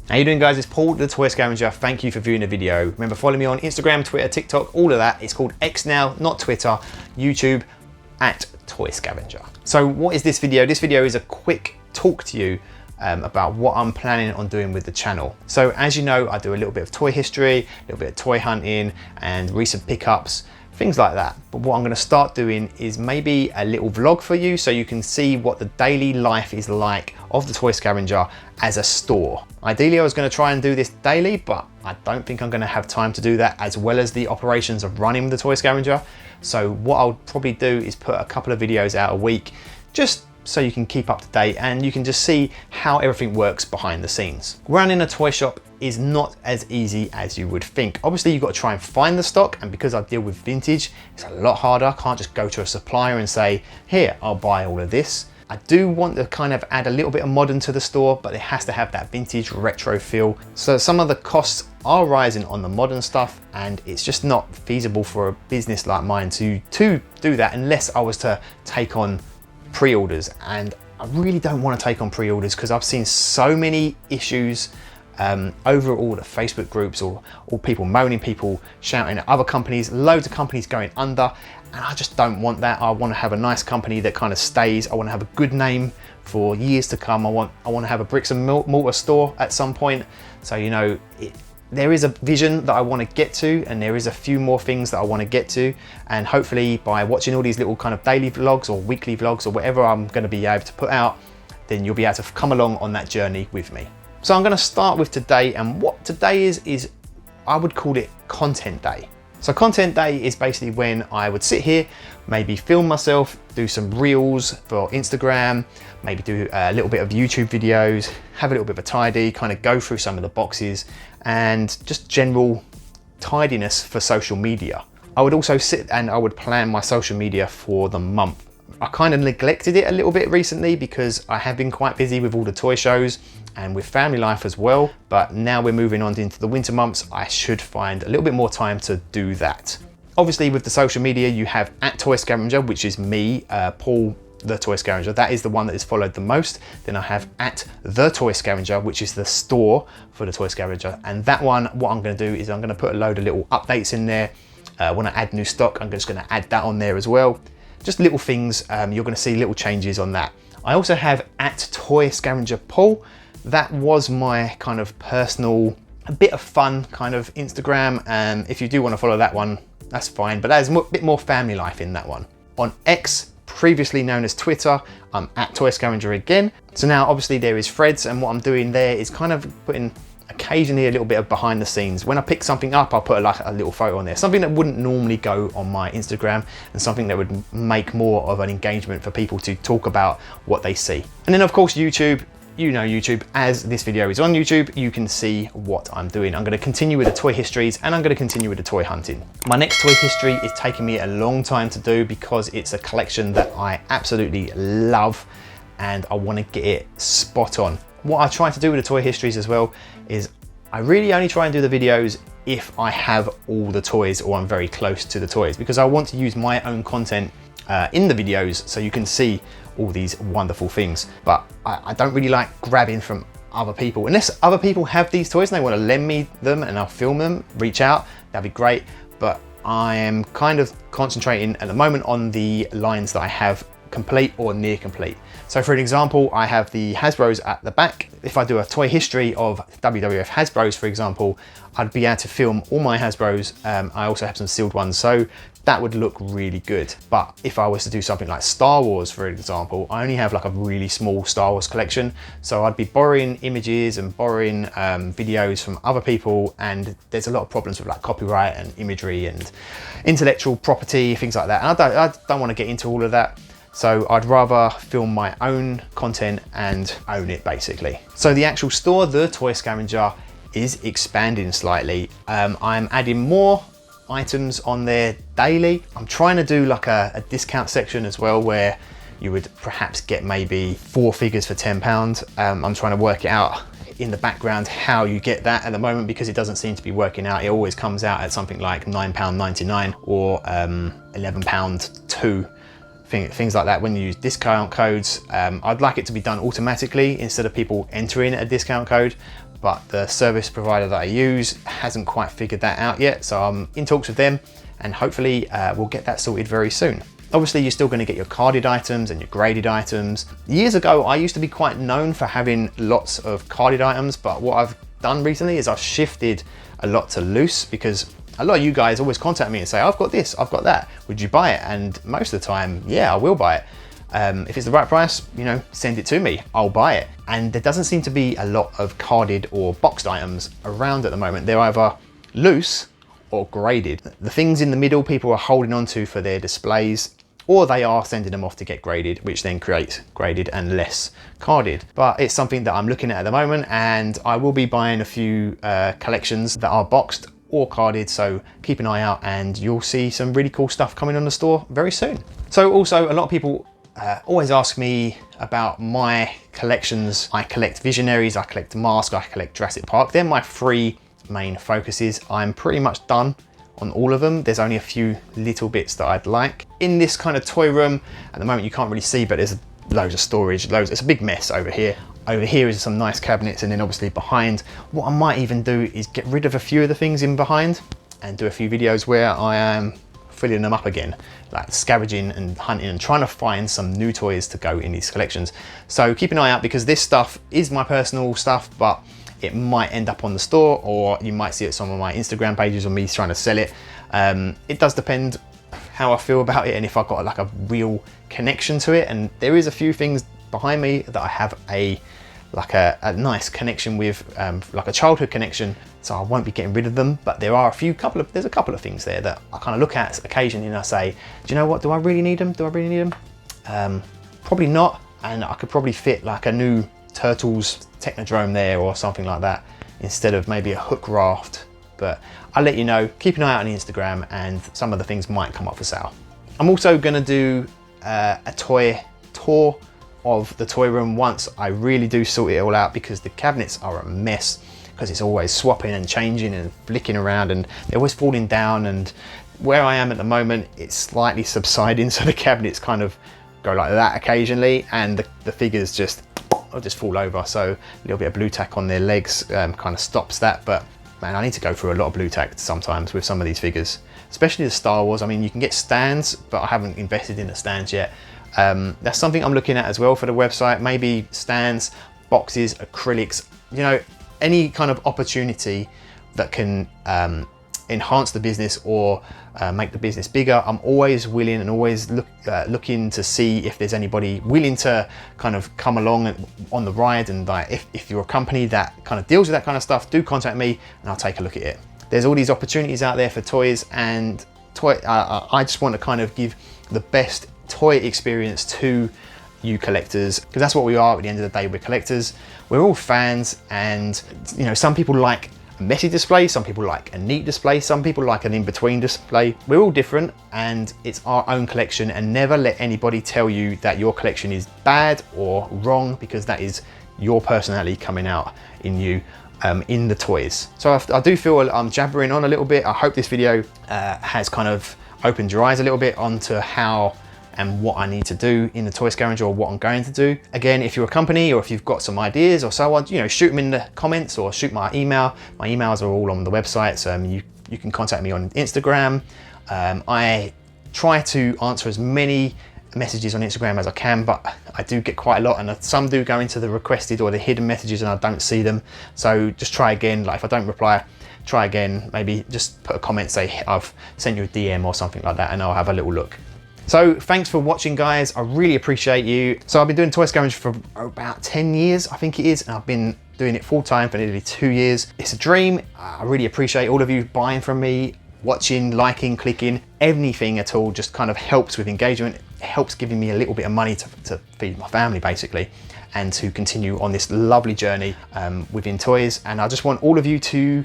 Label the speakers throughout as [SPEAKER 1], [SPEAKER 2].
[SPEAKER 1] How you doing, guys? It's Paul, the Toy Scavenger. Thank you for viewing the video. Remember, follow me on Instagram, Twitter, TikTok, all of that. It's called X now, not Twitter, YouTube, at Toy Scavenger. So what is this video? This video is a quick talk to you about what I'm planning on doing with the channel. So as you know, I do a little bit of toy history, a little bit of toy hunting and recent pickups, things like that. But what I'm going to start doing is maybe a little vlog for you so you can see what the daily life is like of the Toy Scavenger as a store. Ideally, I was going to try and do this daily, but I don't think I'm going to have time to do that, as well as the operations of running the Toy Scavenger. So what I'll probably do is put a couple of videos out a week, just so you can keep up to date and you can just see how everything works behind the scenes. Running a toy shop is not as easy as you would think. Obviously, you've got to try and find the stock, and because I deal with vintage, it's a lot harder. I can't just go to a supplier and say, here, I'll buy all of this. I do want to kind of add a little bit of modern to the store, but it has to have that vintage retro feel. So some of the costs are rising on the modern stuff, and it's just not feasible for a business like mine to do that unless I was to take on pre-orders. And I really don't want to take on pre-orders because I've seen so many issues over all the Facebook groups or people moaning, people shouting at other companies, loads of companies going under, and I just don't want that. I want to have a nice company that kind of stays. I want to have a good name for years to come. I want to have a bricks and mortar store at some point. So, you know, there is a vision that I want to get to, and there is a few more things that I want to get to, and hopefully by watching all these little kind of daily vlogs or weekly vlogs or whatever I'm going to be able to put out, then you'll be able to come along on that journey with me. So I'm going to start with today, and what today is I would call it content day. So content day is basically when I would sit here, maybe film myself, do some reels for Instagram, maybe do a little bit of YouTube videos, have a little bit of a tidy, kind of go through some of the boxes, and just general tidiness for social media. I would also sit and I would plan my social media for the month. I kind of neglected it a little bit recently because I have been quite busy with all the toy shows and with family life as well. But now we're moving on into the winter months, I should find a little bit more time to do that. Obviously with the social media, you have at Toy Scavenger, which is me, Paul, the Toy Scavenger. That is the one that is followed the most. Then I have at the Toy Scavenger, which is the store for the Toy Scavenger. And that one, what I'm going to do is I'm going to put a load of little updates in there. When I add new stock, I'm just going to add that on there as well. Just little things, you're going to see little changes on that. I also have at Toy Scavenger Paul. That was my kind of personal, a bit of fun kind of Instagram. And if you do want to follow that one, that's fine. But there's a bit more family life in that one. On X, previously known as Twitter, I'm at Toy Scavenger again. So now obviously there is threads, and what I'm doing there is kind of putting occasionally a little bit of behind the scenes. When I pick something up, I'll put like a little photo on there, something that wouldn't normally go on my Instagram, and something that would make more of an engagement for people to talk about what they see. And then of course YouTube, you know YouTube, as this video is on YouTube, you can see what I'm doing. I'm going to continue with the toy histories, and I'm going to continue with the toy hunting. My next toy history is taking me a long time to do because it's a collection that I absolutely love and I want to get it spot on. What I try to do with the toy histories as well is I really only try and do the videos if I have all the toys or I'm very close to the toys, because I want to use my own content in the videos so you can see all these wonderful things. But I don't really like grabbing from other people. Unless other people have these toys and they want to lend me them and I'll film them, reach out, that'd be great. But I am kind of concentrating at the moment on the lines that I have complete or near complete. So for an example, I have the Hasbros at the back. If I do a toy history of WWF Hasbros, for example, I'd be able to film all my Hasbros. I also have some sealed ones, so that would look really good. But if I was to do something like Star Wars, for example, I only have like a really small Star Wars collection. So I'd be borrowing images and borrowing videos from other people, and there's a lot of problems with like copyright and imagery and intellectual property, things like that. And I don't want to get into all of that. So I'd rather film my own content and own it basically. So the actual store, the Toy Scavenger, is expanding slightly. I'm adding more items on there daily. I'm trying to do like a discount section as well, where you would perhaps get maybe 4 figures for £10. I'm trying to work it out in the background how you get that at the moment, because it doesn't seem to be working out. It always comes out at something like £9.99 or £11.2. Things like that when you use discount codes. I'd like it to be done automatically instead of people entering a discount code, but the service provider that I use hasn't quite figured that out yet. So I'm in talks with them, and hopefully we'll get that sorted very soon. Obviously, you're still going to get your carded items and your graded items. Years ago, I used to be quite known for having lots of carded items, but what I've done recently is I've shifted a lot to loose, because a lot of you guys always contact me and say, I've got this, I've got that, would you buy it? And most of the time, yeah, I will buy it. If it's the right price, you know, send it to me, I'll buy it. And there doesn't seem to be a lot of carded or boxed items around at the moment. They're either loose or graded. The things in the middle people are holding on to for their displays, or they are sending them off to get graded, which then creates graded and less carded. But it's something that I'm looking at the moment, and I will be buying a few collections that are boxed or carded, so keep an eye out and you'll see some really cool stuff coming on the store very soon. So also, a lot of people always ask me about my collections. I collect Visionaries, I collect Mask, I collect Jurassic Park. They're my three main focuses. I'm pretty much done on all of them. There's only a few little bits that I'd like. In this kind of toy room, at the moment you can't really see, but there's loads of storage, it's a big mess over here. Over here is some nice cabinets, and then obviously behind, what I might even do is get rid of a few of the things in behind and do a few videos where I am filling them up again, like scavenging and hunting and trying to find some new toys to go in these collections. So keep an eye out, because this stuff is my personal stuff, but it might end up on the store, or you might see it on some of my Instagram pages or me trying to sell it. It does depend how I feel about it and if I've got like a real connection to it. And there is a few things behind me that I have a nice connection with, like a childhood connection, so I won't be getting rid of them. But there are there's a couple of things there that I kind of look at occasionally and I say, do you know what, do I really need them? Do I really need them? Probably not. And I could probably fit like a new Turtles Technodrome there or something like that, instead of maybe a hook raft. But I'll let you know. Keep an eye out on Instagram, and some of the things might come up for sale. I'm also gonna do a toy tour of the toy room once I really do sort it all out, because the cabinets are a mess, because it's always swapping and changing and flicking around, and they're always falling down. And where I am at the moment, it's slightly subsiding, so the cabinets kind of go like that occasionally, and the figures just fall over. So a little bit of blue tack on their legs kind of stops that. But man, I need to go through a lot of blue tack sometimes with some of these figures, especially the Star Wars. I mean, you can get stands, but I haven't invested in the stands yet. That's something I'm looking at as well for the website. Maybe stands, boxes, acrylics, you know, any kind of opportunity that can enhance the business or make the business bigger. I'm always willing and always looking to see if there's anybody willing to kind of come along on the ride. And like, if you're a company that kind of deals with that kind of stuff, do contact me and I'll take a look at it. There's all these opportunities out there for toys, and I just want to kind of give the best toy experience to you collectors, because that's what we are. At the end of the day, we're collectors. We're all fans, and you know, some people like a messy display, some people like a neat display, some people like an in-between display. We're all different, and it's our own collection. And never let anybody tell you that your collection is bad or wrong, because that is your personality coming out in you, in the toys. So I do feel I'm jabbering on a little bit. I hope this video has kind of opened your eyes a little bit onto how and what I need to do in the Toy Scavenger, or what I'm going to do. Again, if you're a company or if you've got some ideas or so on, you know, shoot them in the comments or shoot my email. My emails are all on the website, so you can contact me on Instagram. I try to answer as many messages on Instagram as I can, but I do get quite a lot, and some do go into the requested or the hidden messages and I don't see them. So just try again. Like if I don't reply, try again. Maybe just put a comment, say I've sent you a DM or something like that, and I'll have a little look. So thanks for watching, guys. I really appreciate you. So I've been doing Toy Scavenger for about 10 years, I think it is, and I've been doing it full time for nearly 2 years. It's a dream. I really appreciate all of you buying from me, watching, liking, clicking, anything at all. Just kind of helps with engagement. It helps giving me a little bit of money to feed my family, basically, and to continue on this lovely journey within toys. And I just want all of you to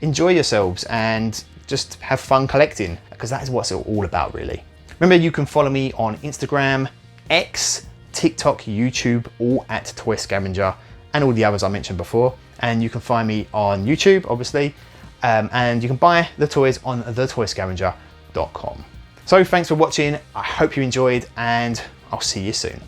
[SPEAKER 1] enjoy yourselves and just have fun collecting, because that is what it's all about, really. Remember, you can follow me on Instagram, X, TikTok, YouTube, all at Toy Scavenger, and all the others I mentioned before. And you can find me on YouTube, obviously, and you can buy the toys on thetoyscavenger.com. So thanks for watching. I hope you enjoyed, and I'll see you soon.